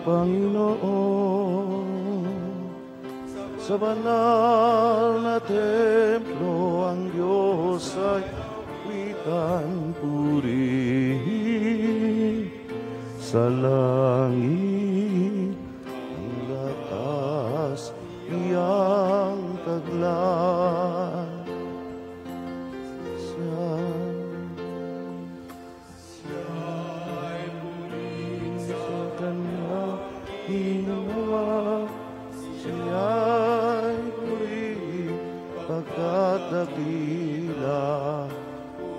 Panginoon. Sa banal na templo ang Diyos ay witan puri. Sa langit ang lakas iyang taglan. Siya'y puri sa kanyang ginawa. Siya'y puri pagkat dakila.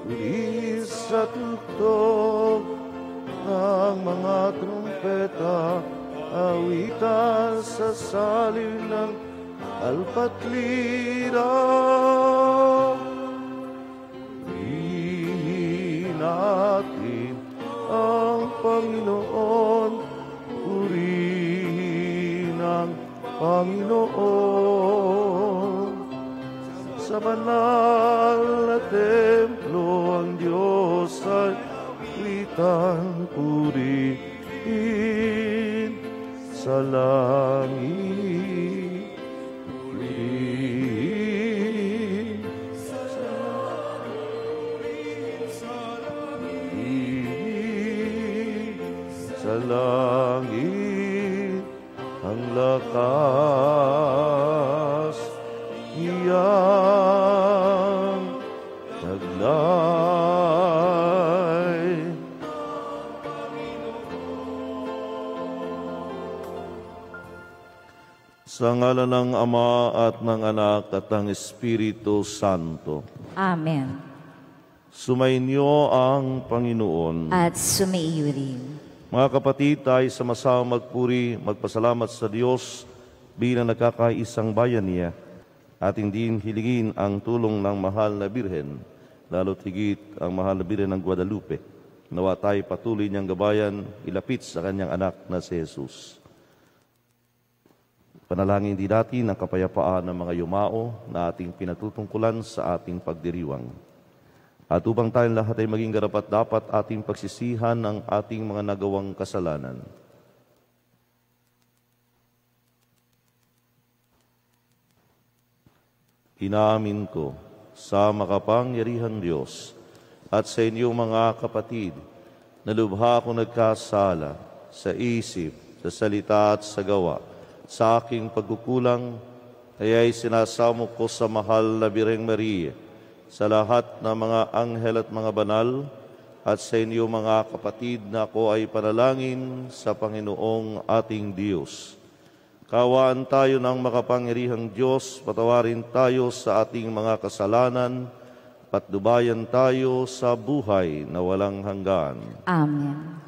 Puri sa tugtog ng mga trumpeta, awitan sa salin ng alpatlira. Purihin natin ang Panginoon, purihin ang Panginoon. Sa banal na templo ang Diyos ay witan purihin. Sa langit purihin. Sa langit ang lakas iyang taglay. Sa ngalan ng Ama at ng Anak at ng Espiritu Santo. Amen. Sumainyo ang Panginoon. At sumaiyo rin. Mga kapatid, tayo sama-sama magpuri, magpasalamat sa Diyos bilang nagkakaisang bayan niya. Ating din hilingin ang tulong ng mahal na Birhen, lalo't higit ang mahal na Birhen ng Guadalupe. Nawa tayo patuloy niyang gabayan, ilapit sa kanyang anak na si Jesus. Panalangin din natin ang kapayapaan ng mga yumao na ating pinatutungkulan sa ating pagdiriwang. At upang tayong lahat ay maging karapat-dapat ating pagsisihan ng ating mga nagawang kasalanan. Inaamin ko sa makapangyarihang Diyos at sa inyong mga kapatid na lubha akong nagkasala sa isip, sa salita at sa gawa, sa aking pagkukulang, kaya'y sinasamo ko sa mahal na Birheng Maria, sa lahat ng mga anghel at mga banal, at sa inyo mga kapatid na ako ay panalangin sa Panginoong ating Diyos. Kawaan tayo ng makapangyarihang Diyos, patawarin tayo sa ating mga kasalanan, patnubayan tayo sa buhay na walang hanggan. Amen.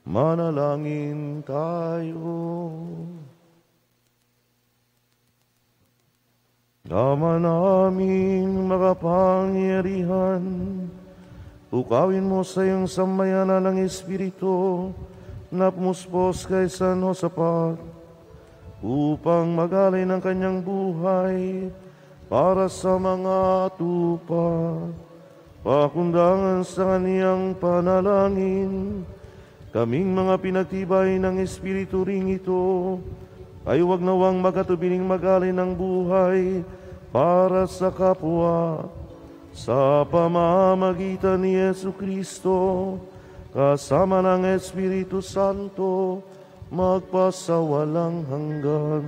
Manalangin tayo. Ama naming makapangyarihan, Ukawin mo sa iyong sambayanan ng Espiritu na pumuspos kay San Josaphat upang magalay ng kanyang buhay para sa mga tupa. Pakundangan sa kaniyang panalangin, kaming mga pinagtibay ng Espiritu ring ito, ay huwag nawang magatubiling magalay ng buhay para sa kapwa. Sa pamamagitan ni Yesu Kristo, kasama ng Espiritu Santo, magpasawalang hanggan.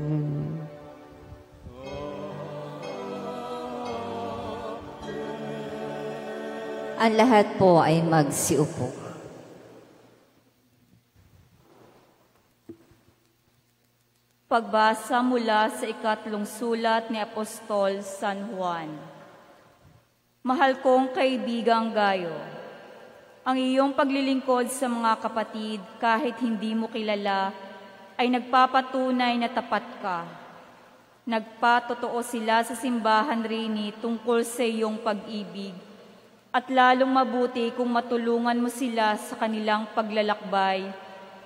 Ang lahat po ay magsiupo. Pagbasa mula sa ikatlong sulat ni Apostol San Juan. Mahal kong kaibigang Gayo, ang iyong paglilingkod sa mga kapatid kahit hindi mo kilala ay nagpapatunay na tapat ka. Nagpatotoo sila sa simbahan rini tungkol sa iyong pag-ibig at lalong mabuti kung matulungan mo sila sa kanilang paglalakbay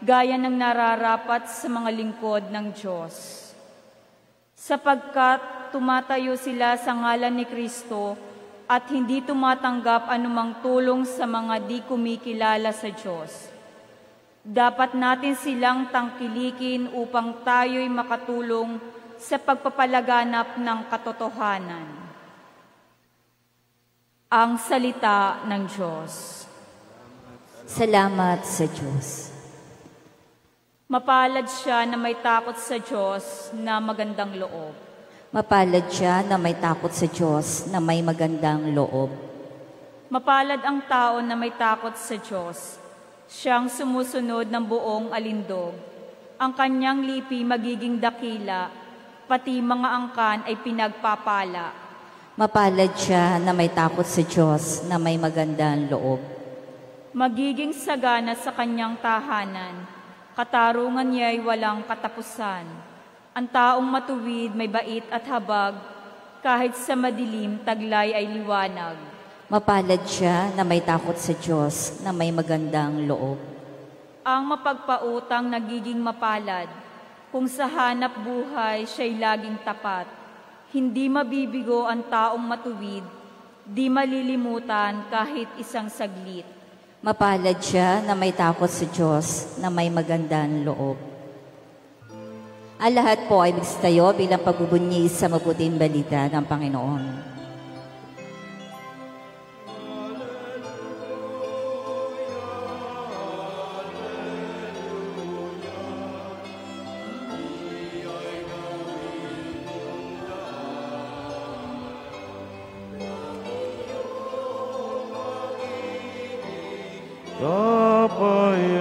gaya ng nararapat sa mga lingkod ng Diyos. Sapagkat tumatayo sila sa ngalan ni Kristo at hindi tumatanggap anumang tulong sa mga di kumikilala sa Diyos. Dapat natin silang tangkilikin upang tayo'y makatulong sa pagpapalaganap ng katotohanan. Ang salita ng Diyos. Salamat sa Diyos. Mapalad siya na may takot sa Diyos na magandang loob. Mapalad siya na may takot sa Diyos na may magandang loob. Mapalad ang tao na may takot sa Diyos, siyang sumusunod ng buong alindog. Ang kanyang lipi magiging dakila, pati mga angkan ay pinagpapala. Mapalad siya na may takot sa Diyos na may magandang loob. Magiging sagana sa kanyang tahanan, katarungan niya'y walang katapusan. Ang taong matuwid may bait at habag, kahit sa madilim taglay ay liwanag. Mapalad siya na may takot sa Diyos na may magandang loob. Ang mapagpautang nagiging mapalad, kung sa hanap buhay siya'y laging tapat. Hindi mabibigo ang taong matuwid, di malilimutan kahit isang saglit. Mapalad siya na may takot sa Diyos na may magandang loob. Ang lahat po ay magstayo bilang pagbubunyi sa mabuting balita ng Panginoon.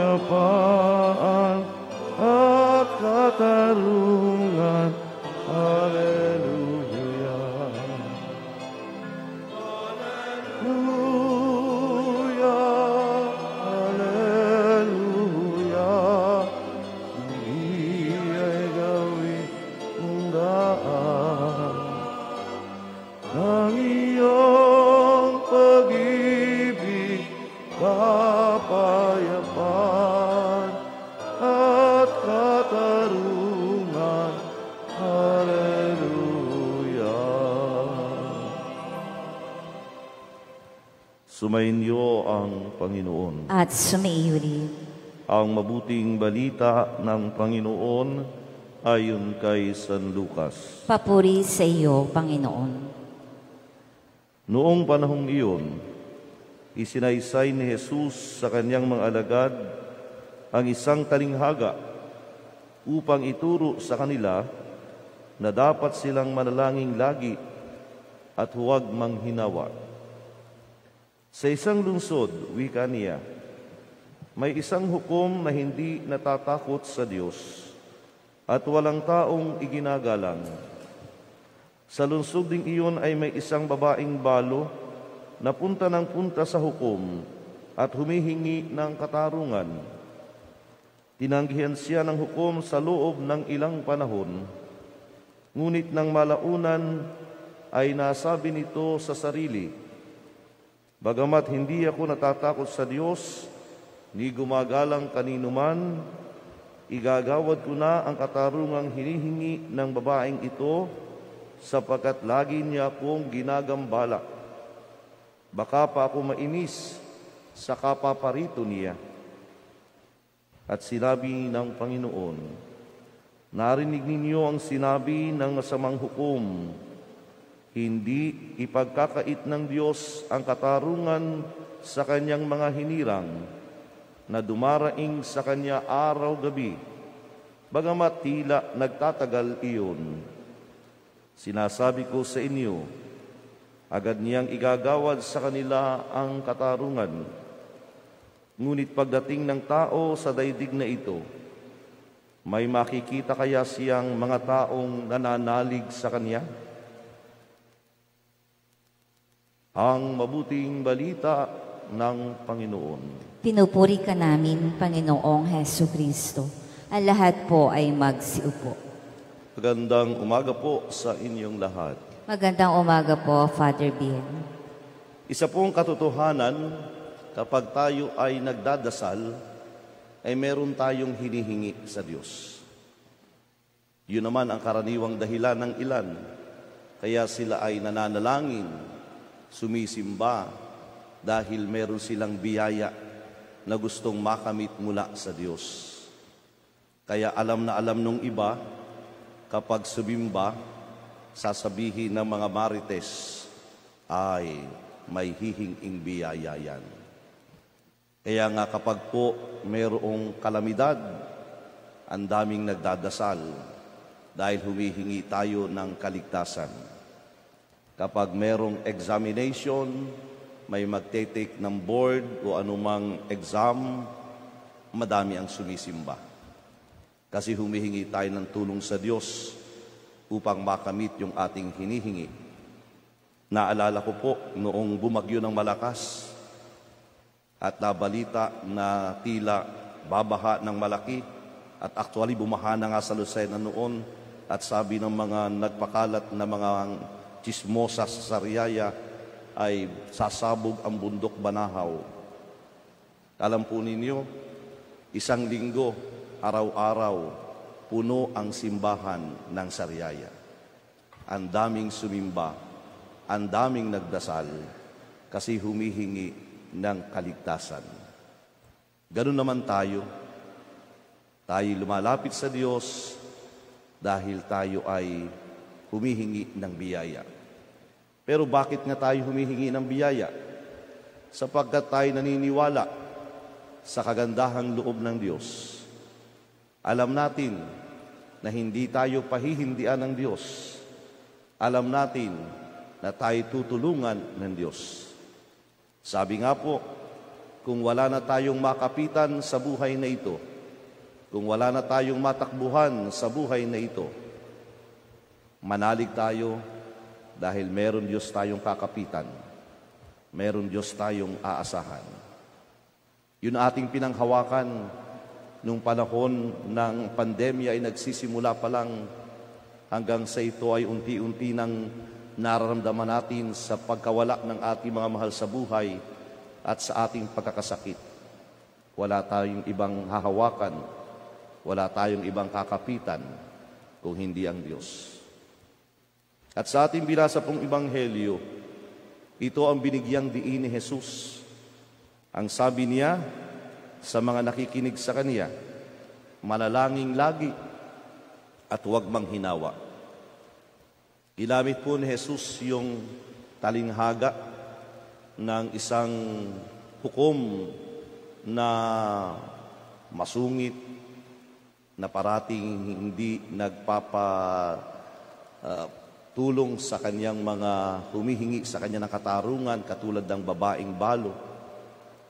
Kapayapaan at katarungan. Hallelujah. Hallelujah. Hallelujah. Hindi ay gawin mong daan ng iyong pag-ibig, kapayapaan at katarungan. Hallelujah. Sumainyo ang Panginoon. At sumaiyo rin. Ang mabuting balita ng Panginoon ayon kay San Lucas. Papuri sa iyo, Panginoon. Noong panahong iyon, isinaysay ni Jesus sa kanyang mga alagad ang isang talinghaga upang ituro sa kanila na dapat silang manalangin lagi at huwag manghinawa. Sa isang lungsod, wika niya, may isang hukom na hindi natatakot sa Diyos at walang taong iginagalang. Sa lungsod ding iyon ay may isang babaeng balo na punta ng punta sa hukom at humihingi ng katarungan. Tinanggihan siya ng hukom sa loob ng ilang panahon, ngunit nang malaunan ay nasabi nito sa sarili, Bagamat hindi ako natatakot sa Diyos, ni gumagalang kanino man, igagawad ko na ang katarungang hinihingi ng babaeng ito sapagkat lagi niya akong ginagambala. Baka pa ako mainis sa kapaparito niya. At sinabi ng Panginoon, narinig ninyo ang sinabi ng masamang hukom, hindi ipagkakait ng Diyos ang katarungan sa kanyang mga hinirang na dumaraing sa kanya araw-gabi, bagamat tila nagtatagal iyon. Sinasabi ko sa inyo, agad niyang igagawad sa kanila ang katarungan. Ngunit pagdating ng tao sa daigdig na ito, may makikita kaya siyang mga taong nananalig sa kanya? Ang mabuting balita ng Panginoon. Pinupuri ka namin, Panginoong Hesu Kristo. Ang lahat po ay magsiupo. Magandang umaga po sa inyong lahat. Magandang umaga po, Father Bill. Isa pong katotohanan, kapag tayo ay nagdadasal, ay meron tayong hinihingi sa Diyos. Yun naman ang karaniwang dahilan ng ilan. Kaya sila ay nananalangin, sumisimba, dahil meron silang biyaya na gustong makamit mula sa Diyos. Kaya alam na alam nung iba, kapag sumimba, sasabihin ng mga marites, ay may hihinging biyaya yan. Kaya nga kapag po mayroong kalamidad, ang daming nagdadasal dahil humihingi tayo ng kaligtasan. Kapag mayroong examination, may magte-take ng board o anumang exam, madami ang sumisimba. Kasi humihingi tayo ng tulong sa Diyos upang makamit yung ating hinihingi. Naalala ko po noong bumagyo ng malakas at nabalita na tila babaha ng malaki at actually bumaha na nga sa Lucena noon at sabi ng mga nagpakalat na mga chismosa sa Sariaya ay sasabog ang bundok Banahaw. Alam po ninyo, isang linggo, araw-araw, puno ang simbahan ng Sariaya. Ang daming sumimba, ang daming nagdasal, kasi humihingi ng kaligtasan. Ganun naman tayo. Tayo lumalapit sa Diyos dahil tayo ay humihingi ng biyaya. Pero bakit nga tayo humihingi ng biyaya? Sapagkat tayo naniniwala sa kagandahang loob ng Diyos. Alam natin na hindi tayo pahihindian ng Diyos. Alam natin na tayo tutulungan ng Diyos. Sabi nga po, kung wala na tayong makapitan sa buhay na ito, kung wala na tayong matakbuhan sa buhay na ito, manalig tayo dahil meron Diyos tayong kakapitan. Meron Diyos tayong aasahan. Yun ating pinanghawakan nung panahon ng pandemya ay nagsisimula pa lang hanggang sa ito ay unti-unti nang nararamdaman natin sa pagkawala ng ating mga mahal sa buhay at sa ating pagkakasakit. Wala tayong ibang hahawakan, wala tayong ibang kakapitan kung hindi ang Diyos. At sa ating binasa pong Ebanghelyo, ito ang binigyang diin ni Jesus. Ang sabi niya sa mga nakikinig sa Kanya, manalangin lagi at huwag manghinawa. Ginamit po ni Jesus yung talinghaga ng isang hukom na masungit, na parating hindi tulong sa kanyang mga humihingi sa kanya ng katarungan katulad ng babaeng balo.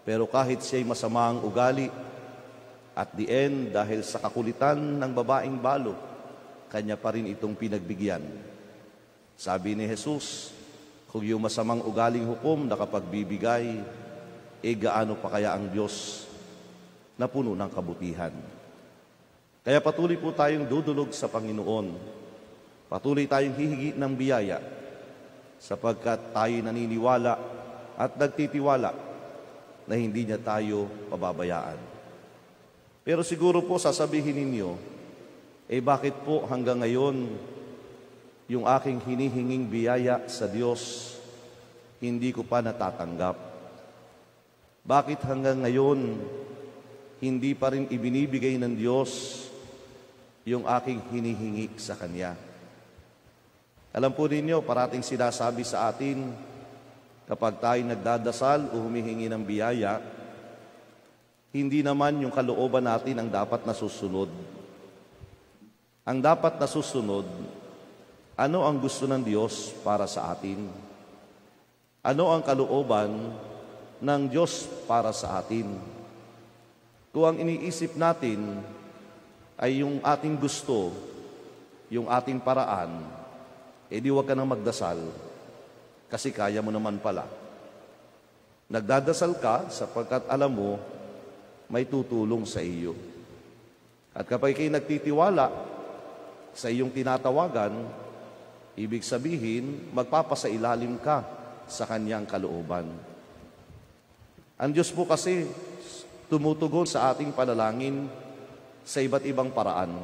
Pero kahit siya'y masama ang ugali, at the end, dahil sa kakulitan ng babaeng balo, kanya pa rin itong pinagbigyan. Sabi ni Jesus, kung yung masamang ugaling hukom nakapagbibigay, gaano pa kaya ang Diyos na puno ng kabutihan. Kaya patuloy po tayong dudulog sa Panginoon. Patuloy tayong hihingi ng biyaya sapagkat tayo naniniwala at nagtitiwala na hindi niya tayo pababayaan. Pero siguro po sasabihin ninyo, bakit po hanggang ngayon yung aking hinihinging biyaya sa Diyos hindi ko pa natatanggap? Bakit hanggang ngayon hindi pa rin ibinibigay ng Diyos yung aking hinihingi sa Kanya? Alam po ninyo, parating sinasabi sa atin, kapag tayo nagdadasal o humihingi ng biyaya, hindi naman yung kalooban natin ang dapat nasusunod. Ang dapat nasusunod, ano ang gusto ng Diyos para sa atin? Ano ang kalooban ng Diyos para sa atin? Kung ang iniisip natin ay yung ating gusto, yung ating paraan, di huwag ka nang magdasal kasi kaya mo naman pala. Nagdadasal ka sapagkat alam mo may tutulong sa iyo. At kapag kayo nagtitiwala sa iyong tinatawagan, ibig sabihin, magpapasailalim ka sa Kanyang kalooban. Ang Diyos po kasi tumutugon sa ating panalangin sa iba't ibang paraan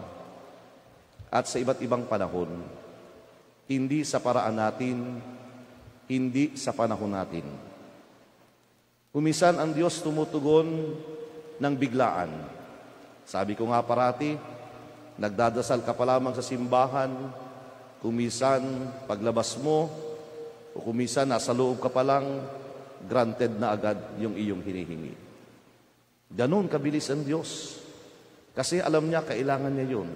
at sa iba't ibang panahon. Hindi sa paraan natin, hindi sa panahon natin. Kumisan ang Diyos tumutugon ng biglaan. Sabi ko nga parati, nagdadasal ka pa lamang sa simbahan, kumisan paglabas mo, o kumisan nasa loob ka pa lang, granted na agad yung iyong hinihingi. Ganun kabilis ang Diyos. Kasi alam niya, kailangan niya yun.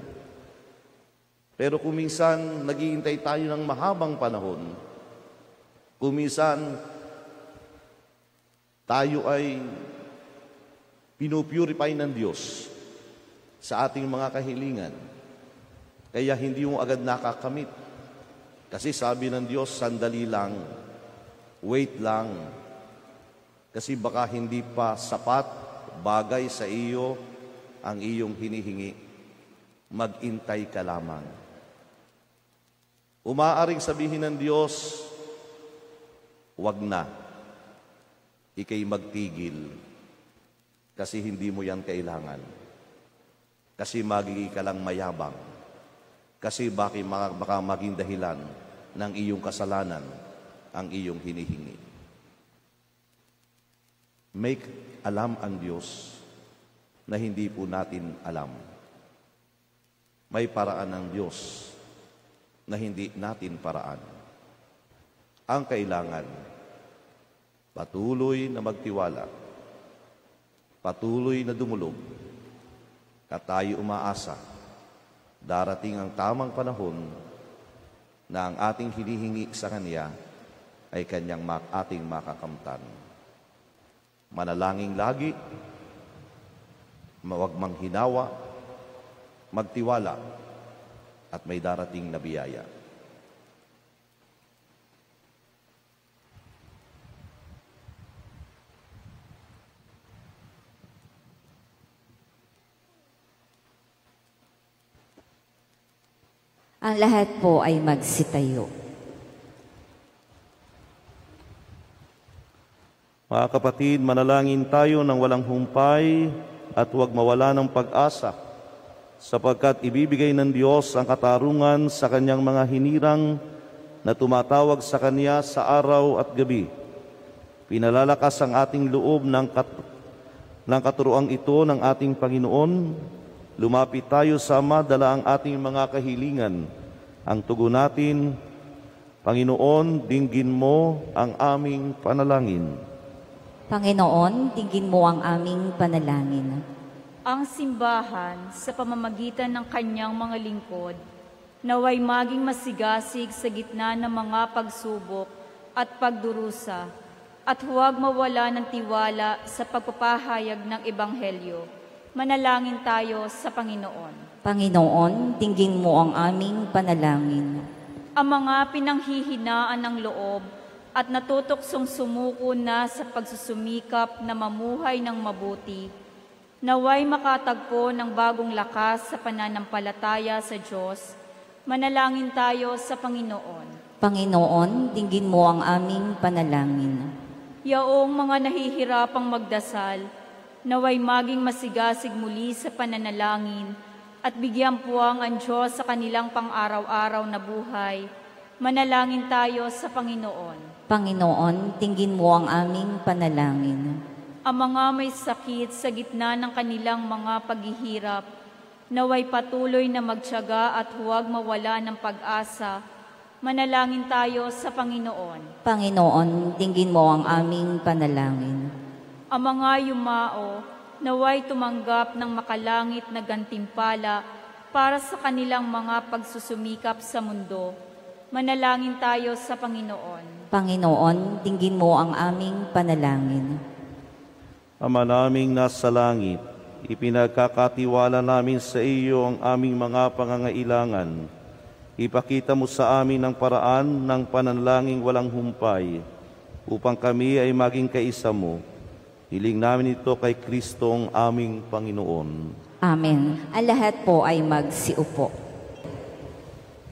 Pero kuminsan, naghihintay tayo ng mahabang panahon. Kuminsan, tayo ay pinupurify ng Diyos sa ating mga kahilingan. Kaya hindi mo agad nakakamit. Kasi sabi ng Diyos, sandali lang, wait lang. Kasi baka hindi pa sapat, bagay sa iyo ang iyong hinihingi. Mag-intay ka lamang. Umaaring sabihin ng Diyos, wag na. Ika'y magtigil. Kasi hindi mo yan kailangan. Kasi magiging ka lang mayabang. Kasi baka maging dahilan ng iyong kasalanan ang iyong hinihingi. Make alam ang Diyos na hindi po natin alam. May paraan ng Diyos na hindi natin paraan. Ang kailangan, patuloy na magtiwala, patuloy na dumulog, at tayo umaasa, darating ang tamang panahon na ang ating hinihingi sa Kanya ay Kanyang ating makakamtan. Manalangin lagi, huwag manghinawa, magtiwala, at may darating na biyaya. Ang lahat po ay magsitayo. Mga kapatid, manalangin tayo ng walang humpay at huwag mawala ng pag-asa, sapagkat ibibigay ng Diyos ang katarungan sa Kanyang mga hinirang na tumatawag sa Kanya sa araw at gabi. Pinalalakas ang ating loob ng katuroang ito ng ating Panginoon. Lumapit tayo sa Ama, dala ang ating mga kahilingan. Ang tugon natin, Panginoon, dinggin mo ang aming panalangin. Panginoon, dinggin mo ang aming panalangin. Ang simbahan sa pamamagitan ng kanyang mga lingkod, naway maging masigasig sa gitna ng mga pagsubok at pagdurusa, at huwag mawala ng tiwala sa pagpapahayag ng Ebanghelyo. Manalangin tayo sa Panginoon. Panginoon, dinggin mo ang aming panalangin. Ang mga pinanghihinaan ng loob at natutuksong sumuko na sa pagsusumikap na mamuhay ng mabuti, naway makatagpo ng bagong lakas sa pananampalataya sa Diyos. Manalangin tayo sa Panginoon. Panginoon, dinggin mo ang aming panalangin. Yaong mga nahihirapang magdasal, naway maging masigasig muli sa pananalangin at bigyan puwang ang Diyos sa kanilang pang-araw-araw na buhay. Manalangin tayo sa Panginoon. Panginoon, tinggin mo ang aming panalangin. Ang mga may sakit sa gitna ng kanilang mga paghihirap, naway patuloy na magtiyaga at huwag mawala ng pag-asa. Manalangin tayo sa Panginoon. Panginoon, tinggin mo ang aming panalangin. Ang mga yumao, naway tumanggap ng makalangit na gantimpala para sa kanilang mga pagsusumikap sa mundo. Manalangin tayo sa Panginoon. Panginoon, tinggin mo ang aming panalangin. Ama naming nasa langit, ipinagkakatiwala namin sa iyo ang aming mga pangangailangan. Ipakita mo sa amin ang paraan ng pananalangin walang humpay, upang kami ay maging kaisa mo. Hiling namin ito kay Kristong aming Panginoon. Amen. Ang lahat po ay magsiupo.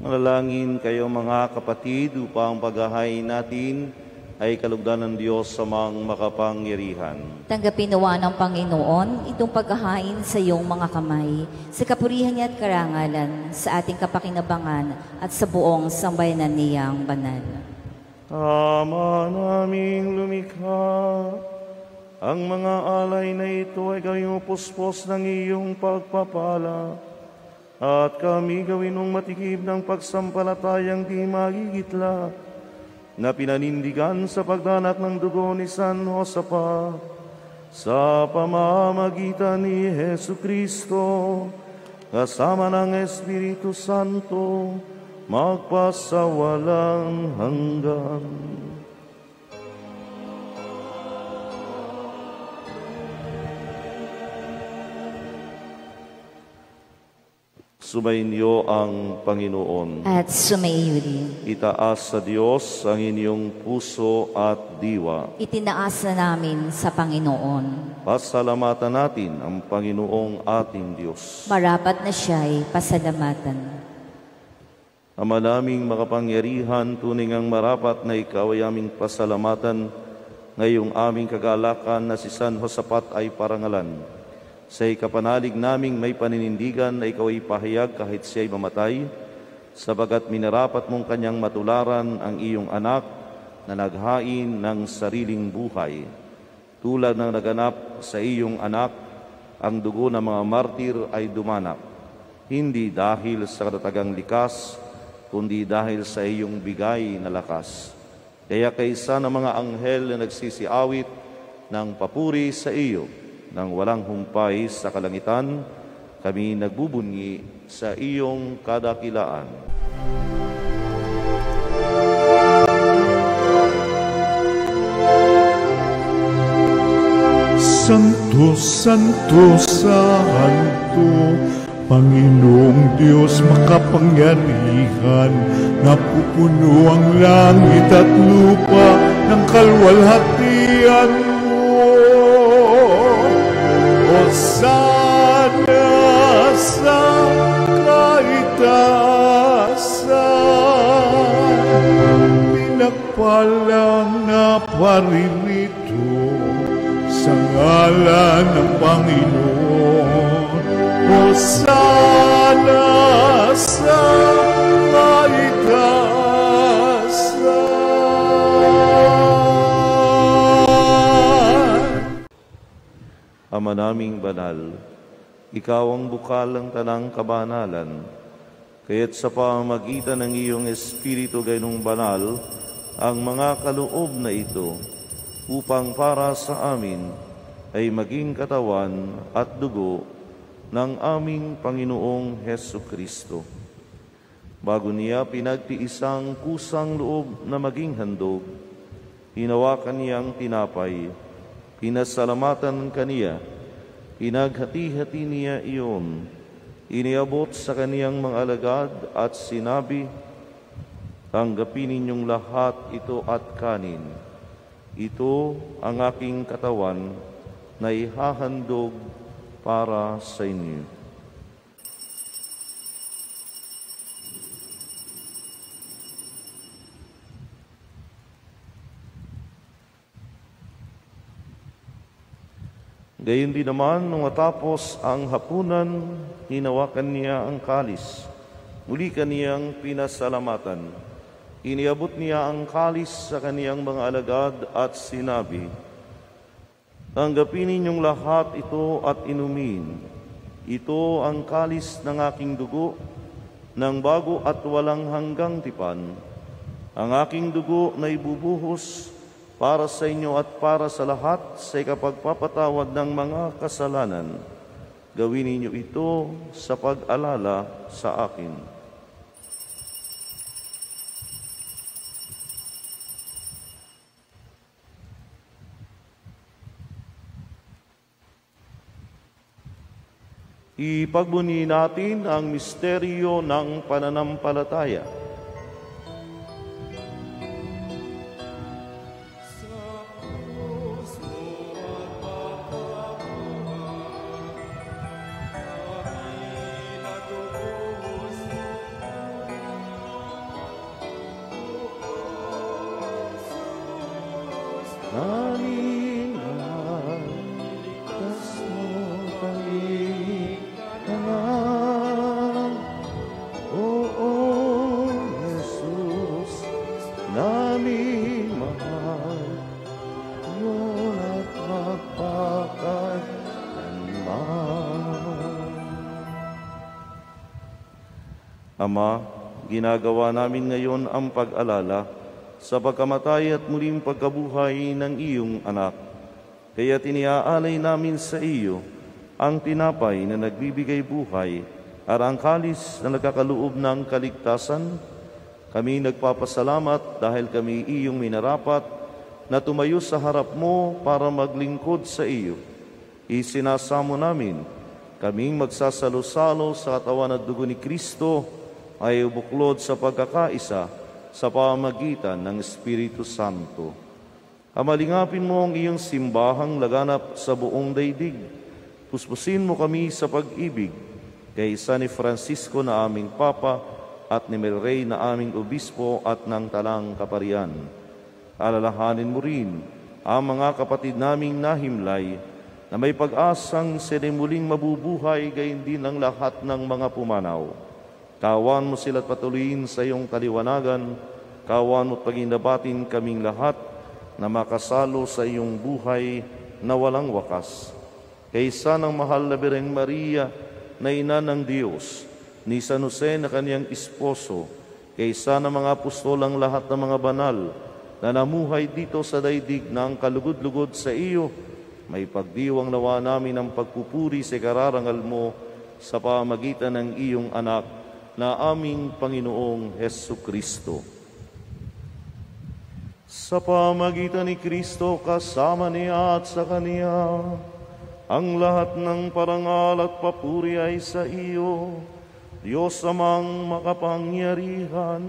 Manalangin kayo mga kapatid upang paghahain natin ay kalugdan ng Diyos sa mga makapangyarihan. Tanggapin nawa ng Panginoon itong paghahain sa iyong mga kamay, sa kapurihan niya at karangalan, sa ating kapakinabangan at sa buong sambayanan niyang banal. Ama naming lumikha, ang mga alay na ito ay gawing upuspos ng iyong pagpapala, at kami gawin mong matikib ng pagsampalatayang di magigitla, na pinanindigan sa pagdanak ng dugo ni San Josapa sa pamamagitan ni Hesu Kristo, kasama ng Espiritu Santo, magpasawalang hanggan. Sumainyo ang Panginoon. At sumaiyo din. Itaas sa Diyos ang inyong puso at diwa. Itinaas na namin sa Panginoon. Pasalamatan natin ang Panginoong ating Diyos. Marapat na siya'y pasalamatan. Ama naming makapangyarihan, tunay ngang marapat na ikaw ay aming pasalamatan ngayong aming kagalakan na si San Josapat ay parangalan. Sa ikapanalig naming may paninindigan na ikaw ay pahayag kahit siya'y mamatay, sabagat minarapat mong kanyang matularan ang iyong anak na naghain ng sariling buhay. Tulad ng naganap sa iyong anak, ang dugo ng mga martir ay dumanak, hindi dahil sa katatagang likas, kundi dahil sa iyong bigay na lakas. Kaya kaysa ng mga anghel na nagsisiawit ng papuri sa iyo, nang walang humpay sa kalangitan, kami nagbubunyi sa iyong kadakilaan. Santo, Santo, Santo, Panginoong Diyos makapangyarihan, napupuno ang langit at lupa ng kalwalhatian mo. Hosana sa kaitaasan, pinagpalang na paririto sa ngalan ng Panginoon. Hosana sa kaitaasan. Ama naming banal, ikaw ang bukal ng tanang kabanalan, kaya't sa pamamagitan ng iyong Espiritu gaynong banal, ang mga kaloob na ito, upang para sa amin ay maging katawan at dugo ng aming Panginoong Hesu Kristo. Bago niya pinagtiisang kusang loob na maging handog, hinawakan niyang tinapay, pinasalamatan kaniya, pinaghati-hati niya iyon, iniabot sa kaniyang mga alagad at sinabi, tanggapin ninyong lahat ito at kanin. Ito ang aking katawan na ihahandog para sa inyo. Gayon din naman, nung matapos ang hapunan, hinawakan niya ang kalis. Muli kaniyang pinasalamatan. Iniabot niya ang kalis sa kaniyang mga alagad at sinabi, "Tanggapin ninyong lahat ito at inumin. Ito ang kalis ng aking dugo, ng bago at walang hanggang tipan. Ang aking dugo na ibubuhos para sa inyo at para sa lahat sa ikapagpapatawad ng mga kasalanan. Gawin ninyo ito sa pag-alala sa akin." Ipagbuni natin ang misteryo ng pananampalataya. Ama, ginagawa namin ngayon ang pag-alala sa pagkamatay at muling pagkabuhay ng iyong anak. Kaya tiniaalay namin sa iyo ang tinapay na nagbibigay buhay at ang kalis na nagkakaloob ng kaligtasan. Kami nagpapasalamat dahil kami iyong minarapat na tumayo sa harap mo para maglingkod sa iyo. Isinasamo namin kaming magsasalo-salo sa katawan at dugo ni Kristo ay buklod sa pagkakaisa sa pamamagitan ng Espiritu Santo. Amalingapin mo ang iyong simbahang laganap sa buong daigdig. Puspusin mo kami sa pag-ibig kay San Francisco na aming Papa at ni Merrey na aming Obispo at ng Talang Kaparian. Alalahanin mo rin ang mga kapatid naming nahimlay na may pag-asang sila muling mabubuhay gayon din ang lahat ng mga pumanaw. Kawan mo sila't patuloyin sa iyong kaliwanagan. Kawan mo't paginabatin kaming lahat na makasalo sa iyong buhay na walang wakas. Kaysa ng mahal na Birheng Maria na ina ng Diyos, ni San Jose na kaniyang esposo, kaysa ng mga apostol ang lahat ng mga banal na namuhay dito sa daigdig na ang kalugod-lugod sa iyo, may pagdiwang nawa namin ang pagpupuri sa kararangal mo sa pamamagitan ng iyong anak na aming Panginoong Hesukristo. Sa pamamagitan ni Kristo, kasama niya at sa Kaniya, ang lahat ng parangal at papuri ay sa iyo, Diyos amang makapangyarihan,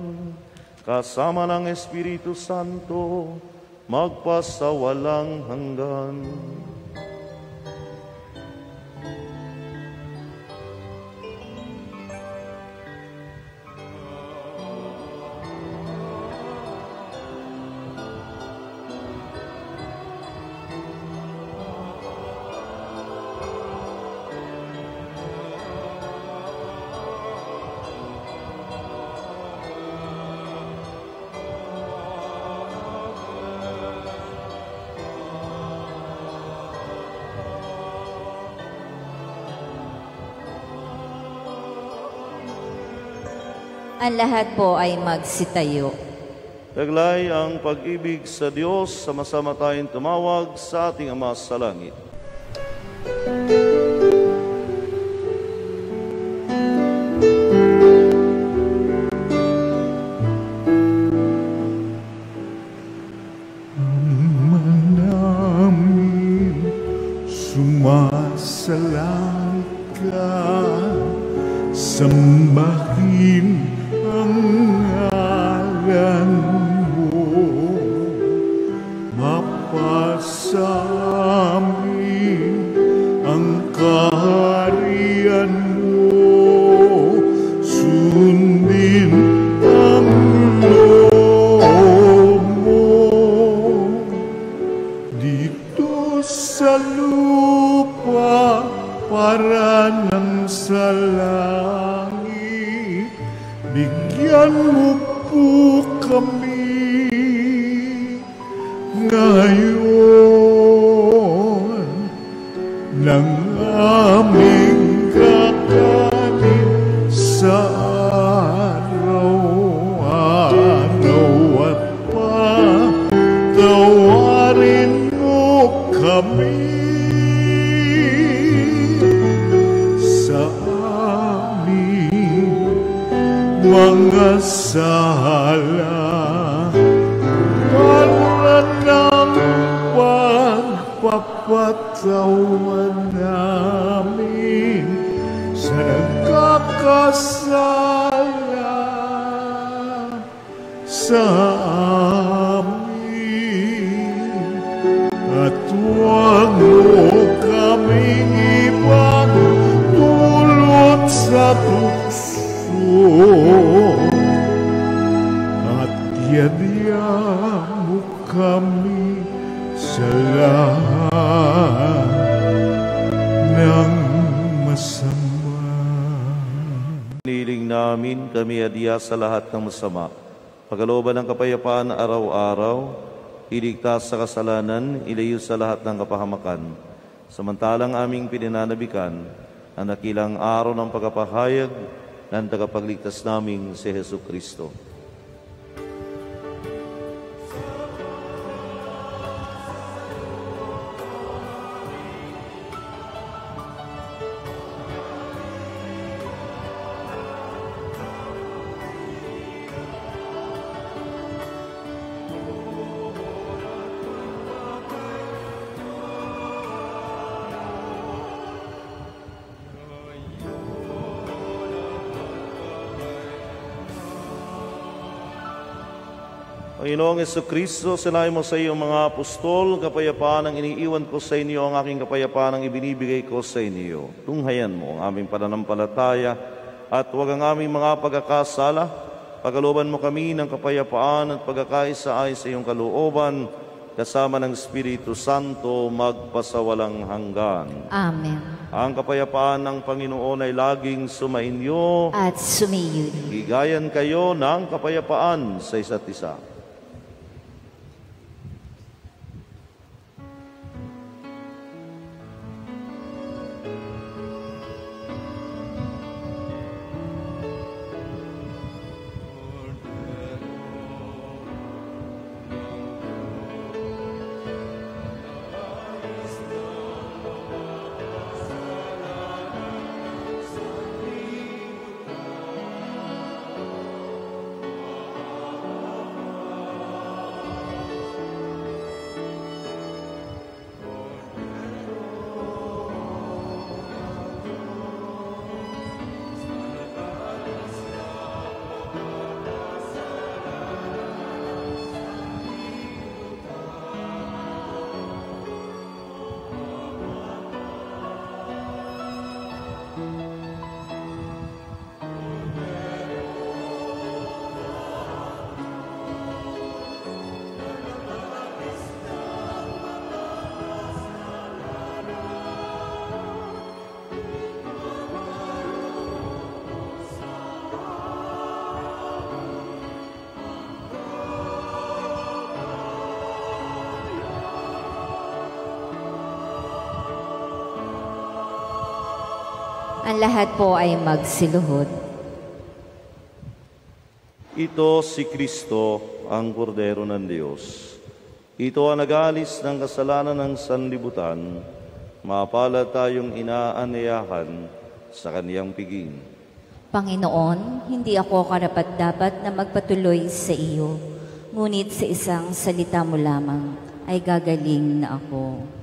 kasama ng Espiritu Santo, magpasawalang hanggan. Ang lahat po ay magsitayo. Taglay ang pag-ibig sa Diyos, sama-sama tayong tumawag sa ating Ama sa langit. Ama namin, sumasalang ka, sambahin ang ngalan mo, mapasamin ang kaharian mo, sundin ang loob mo dito sa lupa bigyan mo po kami ngayon ng aming kakanin sa araw-araw at patawarin mo kami sa aming mga sala para ng pagpapatawan namin sa nagkakasala sa amin at huwag mo kaming ipagdulot sa tukso at yadya mo kami sa lahat ng masama. Niling namin kami adya sa lahat ng masama. Pagkalooban ng kapayapaan araw-araw, iligtas sa kasalanan, ilayo sa lahat ng kapahamakan. Samantalang aming pinananabikan ang nakilang araw ng pagpapahayag ng tagapagligtas naming si Jesucristo. Panginoong Jesucristo, sinabi mo sa iyong mga apostol, kapayapaan ang iniiwan ko sa inyo, ang aking kapayapaan ang ibinibigay ko sa inyo. Tunghayan mo ang aming pananampalataya at huwag ang aming mga pagkakasala. Pagkalooban mo kami ng kapayapaan at pagkakaisa-ay sa iyong kalooban, kasama ng Espiritu Santo, magpasawalang hanggan. Amen. Ang kapayapaan ng Panginoon ay laging sumainyo. At sumiyo din. Higayan kayo ng kapayapaan sa isa't isa. Ang lahat po ay magsiluhod. Ito si Kristo, ang Kordero ng Diyos. Ito ang nag-alis ng kasalanan ng sanlibutan. Mapalad tayong inaanyayahan sa kaniyang piging. Panginoon, hindi ako karapat-dapat na magpatuloy sa iyo, ngunit sa isang salita mo lamang ay gagaling na ako.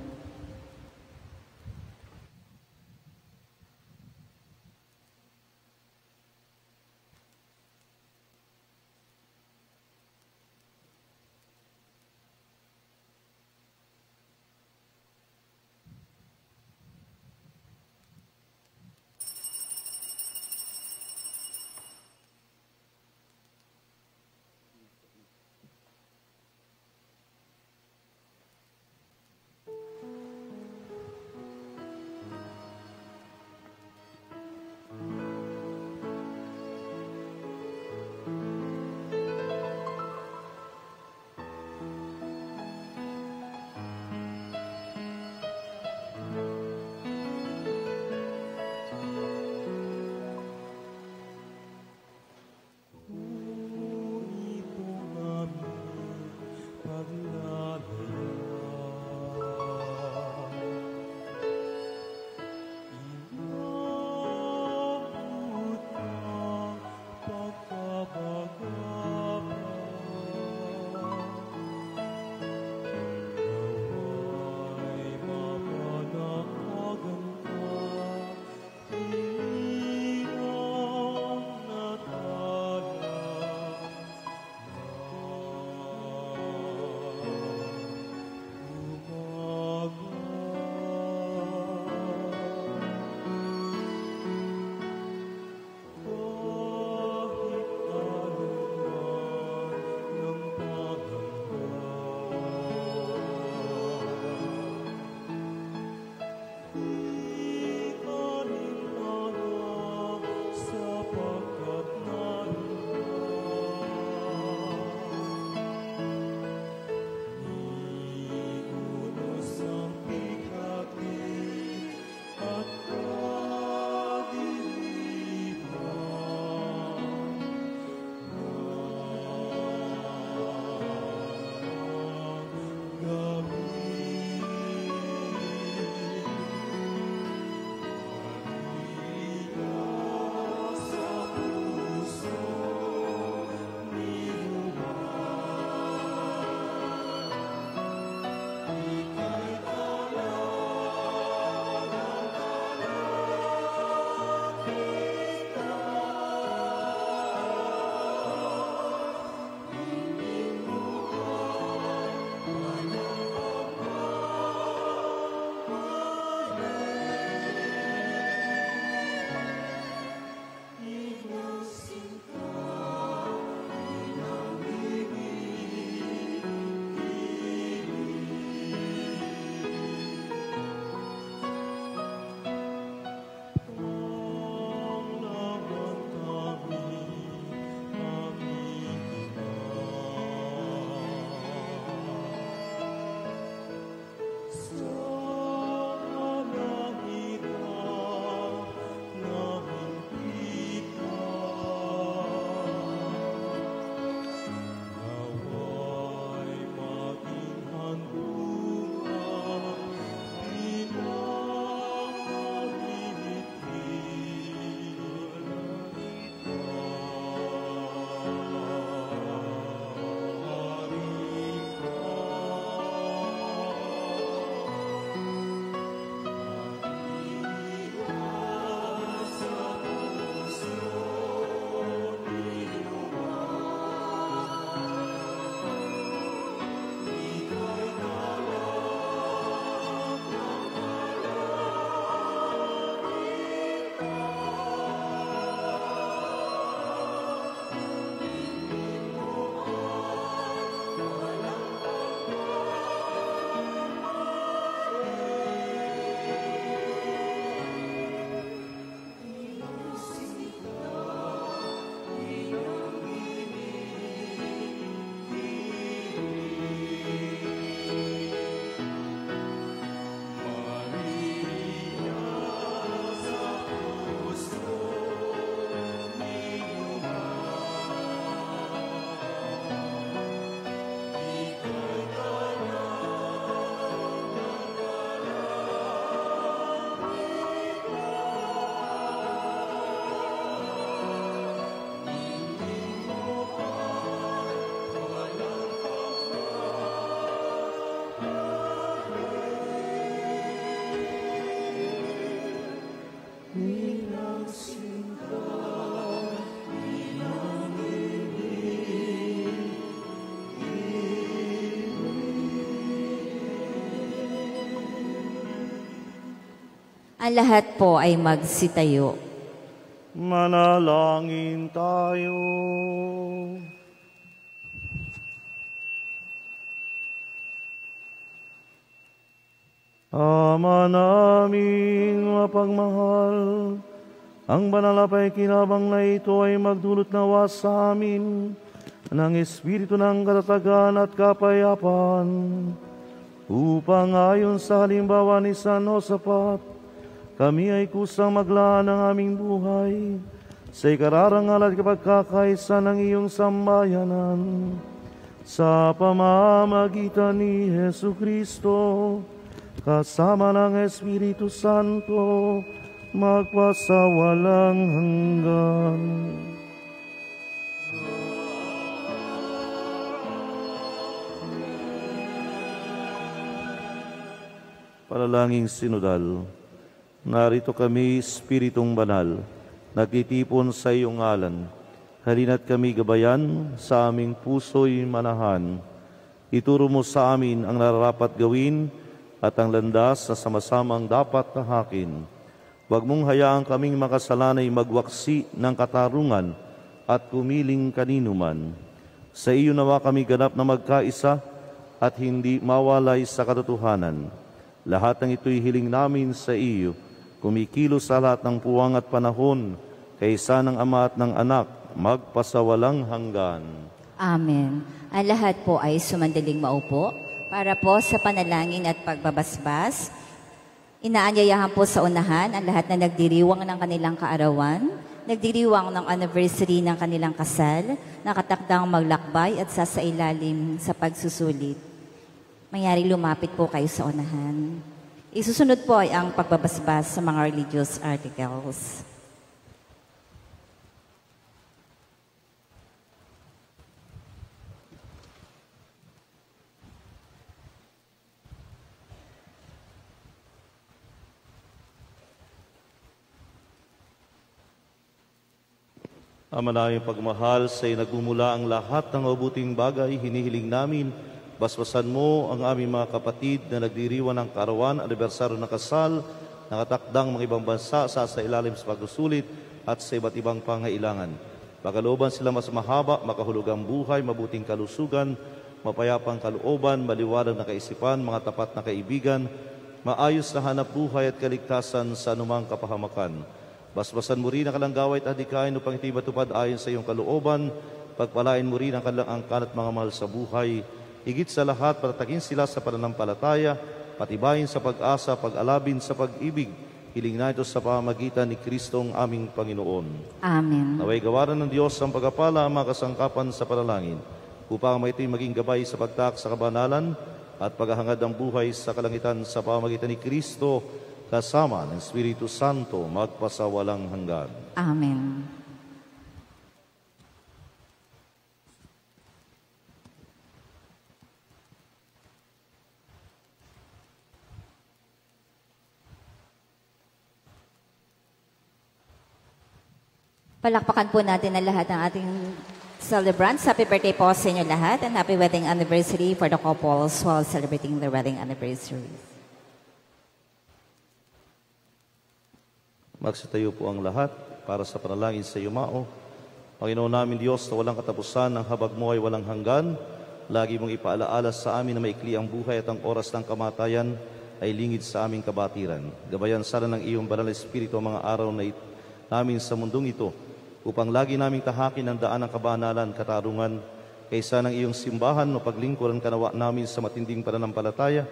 Ang lahat po ay magsitayo. Manalangin tayo. Ama naming mapagmahal, ang banal na pakikinabang na ito ay magdulot nawa sa amin ng Espiritu ng katatagan at kapayapaan, upang ayon sa halimbawa ni San Josaphat, kami ay kusang maglaan ng aming buhay sa ikararangal at kapagkakaisa ng iyong sambayanan, sa pamamagitan ni Jesucristo, kasama ng Espiritu Santo, magpasawalang hanggan. Panalangin sinodal. Narito kami, Espiritong Banal, nagtitipon sa iyong ngalan. Halina't kami gabayan, sa aming puso'y manahan. Ituro mo sa amin ang nararapat gawin at ang landas na sama-samang dapat tahakin. Huwag mong hayaan kaming makasalanay magwaksi ng katarungan at kumiling kaninuman. Sa iyo nawa kami ganap na magkaisa at hindi mawalay sa katotohanan. Lahat ng ito'y hiling namin sa iyo, kumikilos sa lahat ng puwang at panahon, kaysa ng Ama at ng Anak, magpasawalang hanggan. Amen. Ang lahat po ay sumandaling maupo para po sa panalangin at pagbabasbas. Inaanyayahan po sa unahan ang lahat na nagdiriwang ng kanilang kaarawan, nagdiriwang ng anniversary ng kanilang kasal, nakatakdang maglakbay at sasailalim sa pagsusulit. Mayari lumapit po kayo sa unahan. Isusunod po ay ang pagbabasbas sa mga religious articles. Ama naming pagmahal, sa iyo nagmumula ang lahat ng mabuting bagay, hinihiling namin, basbasan mo ang aming mga kapatid na nagdiriwan ng kaarawan, anibersaryo ng kasal, nakatakdang mga ibang bansa sa ilalim sa pagsusulit at sa iba't ibang pangailangan. Pagkalooban sila mas mahaba, makahulugang buhay, mabuting kalusugan, mapayapang kalooban, maliwanag na kaisipan, mga tapat na kaibigan, maayos na hanap buhay at kaligtasan sa anumang kapahamakan. Basbasan mo rin ang kalanggaway at adikain upang ito'y matupad ayon sa iyong kalooban. Pagpalain mo rin ang kalat mga mahal sa buhay. Higit sa lahat, patatakin sila sa pananampalataya, patibayin sa pag-asa, pag-alabin sa pag-ibig. Hiling na ito sa pamamagitan ni Kristong aming Panginoon. Amen. Naway gawaran ng Diyos ang pagpapala, mga kasangkapan sa panalangin, upang ito'y maging gabay sa pagtak sa kabanalan at paghahangad ng buhay sa kalangitan sa pamamagitan ni Kristo, kasama ng Espiritu Santo, magpasawalang hanggan. Amen. Palakpakan po natin ang lahat ng ating celebrants. Happy birthday po sa inyo lahat and happy wedding anniversary for the couples while celebrating their wedding anniversary. Magsitayo po ang lahat para sa panalangin sa yumao. Panginoon namin Diyos, na walang katapusan, ang habag mo ay walang hanggan. Lagi mong ipaalaala sa amin na maikli ang buhay at ang oras ng kamatayan ay lingid sa aming kabatiran. Gabayan sana ng iyong banal na Espiritu ang mga araw na namin sa mundong ito, upang lagi naming tahakin ang daan ng kabanalan, katarungan, kaysa ng iyong simbahan o paglingkuran kanawa namin sa matinding pananampalataya,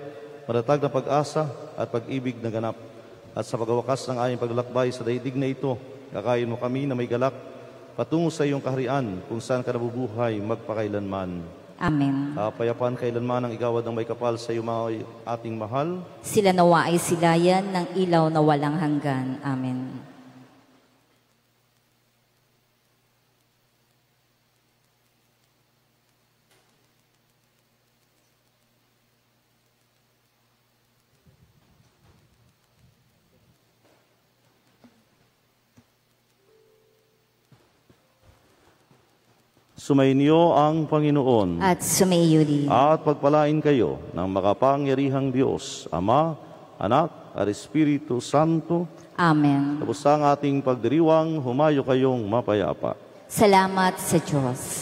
matatag na pag-asa at pag-ibig na ganap. At sa pagwakas ng aming paglalakbay sa daigdig na ito, kakayin mo kami na may galak patungo sa iyong kaharian, kung saan ka nabubuhay magpakailanman. Amen. Kapayapaan kailanman ang igawad ng may kapal sa iyo, mga ating mahal. Sila nawa ay silayan ng ilaw na walang hanggan. Amen. Sumainyo ang Panginoon. At sumaiyo din. At pagpalain kayo ng makapangyarihang Diyos, Ama, Anak, at Espiritu Santo. Amen. Tapos ang ating pagdiriwang, humayo kayong mapayapa. Salamat sa Diyos.